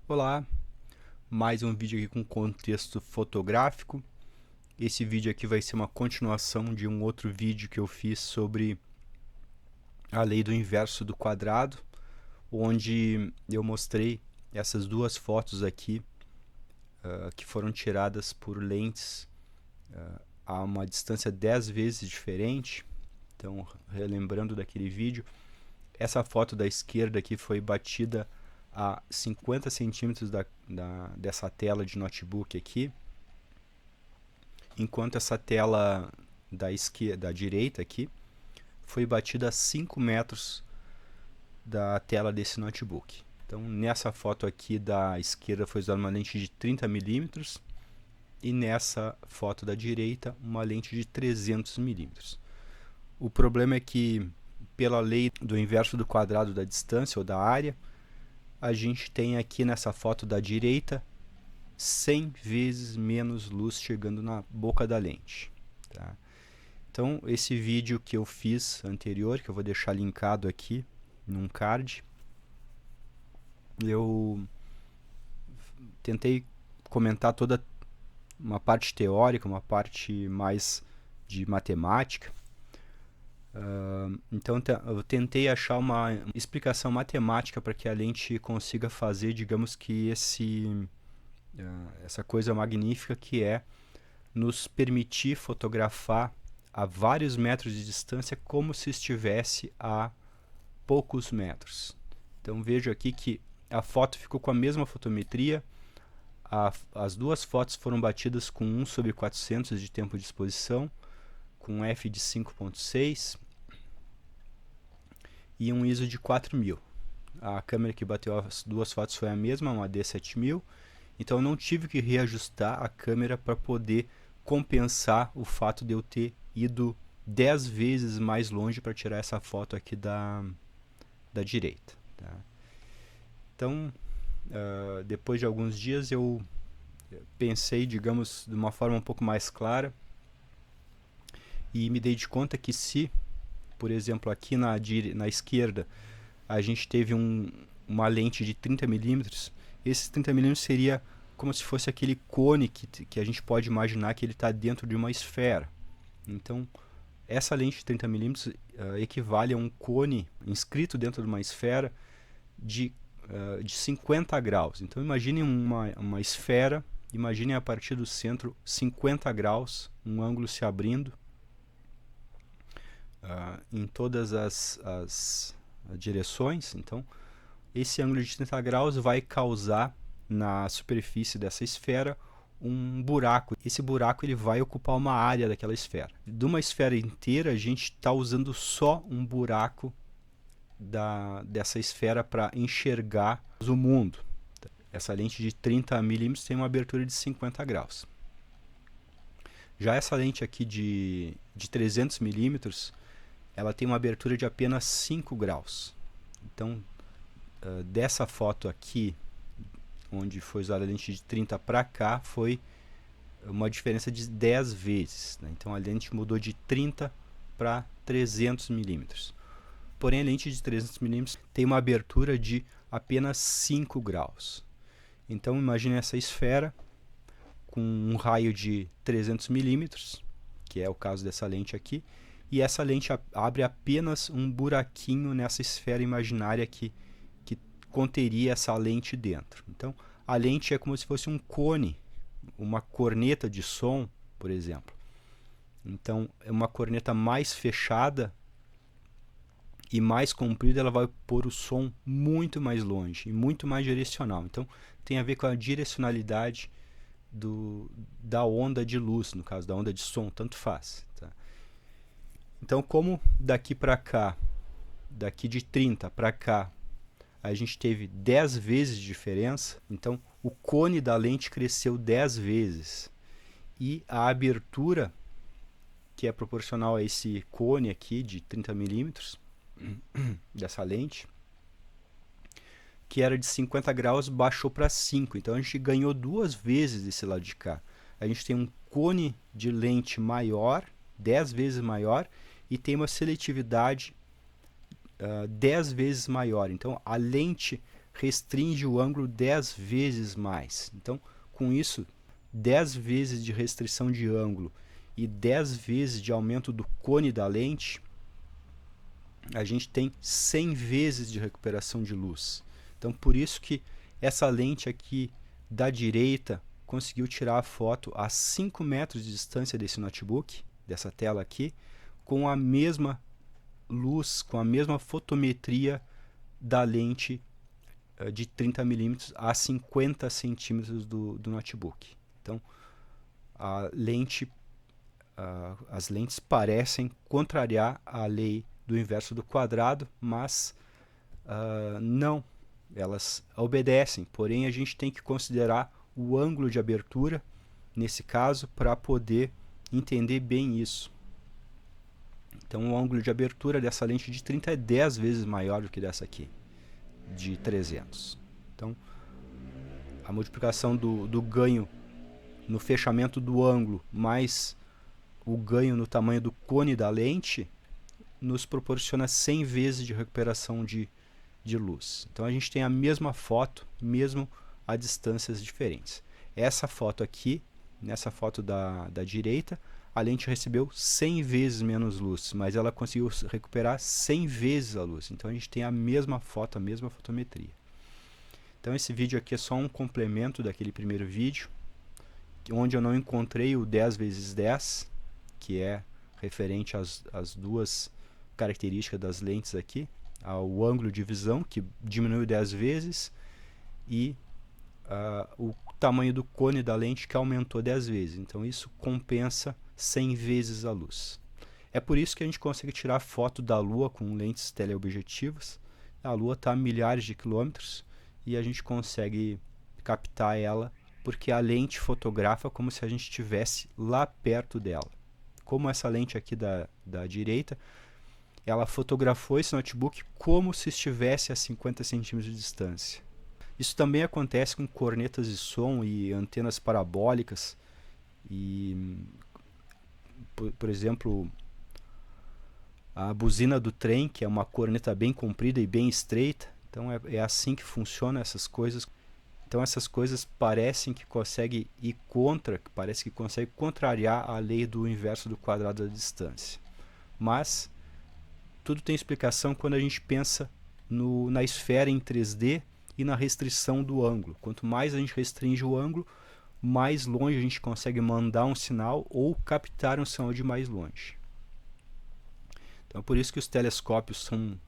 Olá, mais um vídeo aqui com contexto fotográfico. Esse vídeo aqui vai ser uma continuação de um outro vídeo que eu fiz sobre a lei do inverso do quadrado, onde eu mostrei essas duas fotos aqui que foram tiradas por lentes a uma distância 10 vezes diferente. Então, relembrando daquele vídeo, essa foto da esquerda aqui foi batida a 50 centímetros dessa tela de notebook aqui, enquanto essa tela da direita aqui foi batida a 5 metros da tela desse notebook. Então, nessa foto aqui da esquerda foi usada uma lente de 30 milímetros e nessa foto da direita uma lente de 300 milímetros. O problema é que, pela lei do inverso do quadrado da distância ou da área, a gente tem aqui nessa foto da direita 100 vezes menos luz chegando na boca da lente. Tá? Então, esse vídeo que eu fiz anterior, que eu vou deixar linkado aqui num card, eu tentei comentar toda uma parte teórica, uma parte mais de matemática. Então eu tentei achar uma explicação matemática para que a lente consiga fazer, digamos que essa coisa magnífica que é nos permitir fotografar a vários metros de distância como se estivesse a poucos metros. Então vejo aqui que a foto ficou com a mesma fotometria, as duas fotos foram batidas com 1/400 de tempo de exposição, com f de 5.6 e um ISO de 4000. A câmera que bateu as duas fotos foi a mesma, uma D7000, então eu não tive que reajustar a câmera para poder compensar o fato de eu ter ido 10 vezes mais longe para tirar essa foto aqui da direita. Tá? Então, depois de alguns dias eu pensei, digamos, de uma forma um pouco mais clara e me dei de conta que se, por exemplo, aqui na esquerda a gente teve uma lente de 30 milímetros, esses 30 milímetros seria como se fosse aquele cone que a gente pode imaginar que ele está dentro de uma esfera. Então, essa lente de 30 milímetros equivale a um cone inscrito dentro de uma esfera de 50 graus. Então, imagine uma esfera, imagine a partir do centro 50 graus, um ângulo se abrindo em todas as direções. Então, esse ângulo de 30 graus vai causar na superfície dessa esfera um buraco. Esse buraco ele vai ocupar uma área daquela esfera. De uma esfera inteira, a gente está usando só um buraco dessa esfera para enxergar o mundo. Essa lente de 30 milímetros tem uma abertura de 50 graus. Já essa lente aqui de 300 milímetros, ela tem uma abertura de apenas 5 graus. Então, dessa foto aqui, onde foi usada a lente de 30 para cá, foi uma diferença de 10 vezes. Né? Então, a lente mudou de 30 para 300 milímetros. Porém, a lente de 300 milímetros tem uma abertura de apenas 5 graus. Então, imagine essa esfera com um raio de 300 milímetros, que é o caso dessa lente aqui, e essa lente abre apenas um buraquinho nessa esfera imaginária que conteria essa lente dentro. Então, a lente é como se fosse um cone, uma corneta de som, por exemplo. Então, é uma corneta mais fechada e mais comprida, ela vai pôr o som muito mais longe e muito mais direcional. Então, tem a ver com a direcionalidade da onda de luz, no caso da onda de som, tanto faz. Tá? Então, como daqui para cá, daqui de 30 para cá, a gente teve 10 vezes de diferença, então o cone da lente cresceu 10 vezes. E a abertura, que é proporcional a esse cone aqui de 30 milímetros, dessa lente, que era de 50 graus, baixou para 5. Então a gente ganhou 2 vezes desse lado de cá. A gente tem um cone de lente maior, 10 vezes maior, e tem uma seletividade 10 vezes maior. Então a lente restringe o ângulo 10 vezes mais. Então, com isso, 10 vezes de restrição de ângulo e 10 vezes de aumento do cone da lente, a gente tem 100 vezes de recuperação de luz. Então, por isso que essa lente aqui da direita conseguiu tirar a foto a 5 metros de distância desse notebook, dessa tela aqui, com a mesma luz, com a mesma fotometria da lente de 30mm a 50 centímetros do notebook. Então, as lentes parecem contrariar a lei do inverso do quadrado, mas não, elas obedecem. Porém, a gente tem que considerar o ângulo de abertura, nesse caso, para poder entender bem isso. Então, o ângulo de abertura dessa lente de 30 é 10 vezes maior do que dessa aqui, de 300. Então, a multiplicação do ganho no fechamento do ângulo mais o ganho no tamanho do cone da lente nos proporciona 100 vezes de recuperação de luz. Então, a gente tem a mesma foto, mesmo a distâncias diferentes. Essa foto aqui, nessa foto da direita, a lente recebeu 100 vezes menos luz, mas ela conseguiu recuperar 100 vezes a luz. Então, a gente tem a mesma foto, a mesma fotometria. Então, esse vídeo aqui é só um complemento daquele primeiro vídeo, onde eu não encontrei o 10 vezes 10, que é referente às duas características das lentes aqui, ao ângulo de visão, que diminuiu 10 vezes, e o tamanho do cone da lente, que aumentou 10 vezes. Então, isso compensa 100 vezes a luz. É por isso que a gente consegue tirar foto da Lua com lentes teleobjetivas. A Lua está a milhares de quilômetros e a gente consegue captar ela, porque a lente fotografa como se a gente estivesse lá perto dela. Como essa lente aqui da direita, ela fotografou esse notebook como se estivesse a 50 centímetros de distância. Isso também acontece com cornetas de som e antenas parabólicas. E, por exemplo, a buzina do trem, que é uma corneta bem comprida e bem estreita. Então é assim que funcionam essas coisas. Então essas coisas parecem que conseguem ir contra, parece que conseguem contrariar a lei do inverso do quadrado da distância. Mas tudo tem explicação quando a gente pensa na esfera em 3D e na restrição do ângulo. Quanto mais a gente restringe o ângulo, mais longe a gente consegue mandar um sinal ou captar um sinal de mais longe. Então é por isso que os telescópios são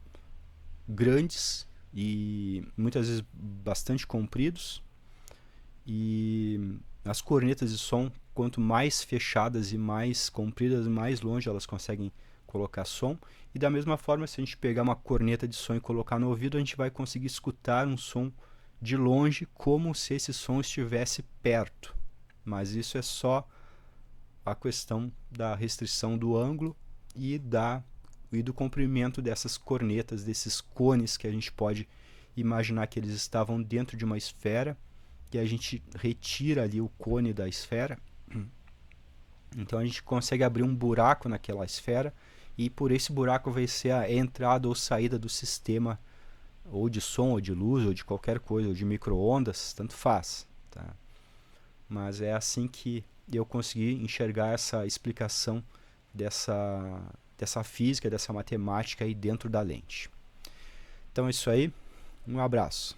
grandes e muitas vezes bastante compridos, e as cornetas de som, quanto mais fechadas e mais compridas, mais longe elas conseguem colocar som. E da mesma forma, se a gente pegar uma corneta de som e colocar no ouvido, a gente vai conseguir escutar um som de longe como se esse som estivesse perto. Mas isso é só a questão da restrição do ângulo e do comprimento dessas cornetas, desses cones, que a gente pode imaginar que eles estavam dentro de uma esfera, que a gente retira ali o cone da esfera. Então a gente consegue abrir um buraco naquela esfera, e por esse buraco vai ser a entrada ou saída do sistema, ou de som, ou de luz, ou de qualquer coisa, ou de micro-ondas, tanto faz. Tá? Mas é assim que eu consegui enxergar essa explicação dessa física, dessa matemática aí dentro da lente. Então é isso aí, um abraço.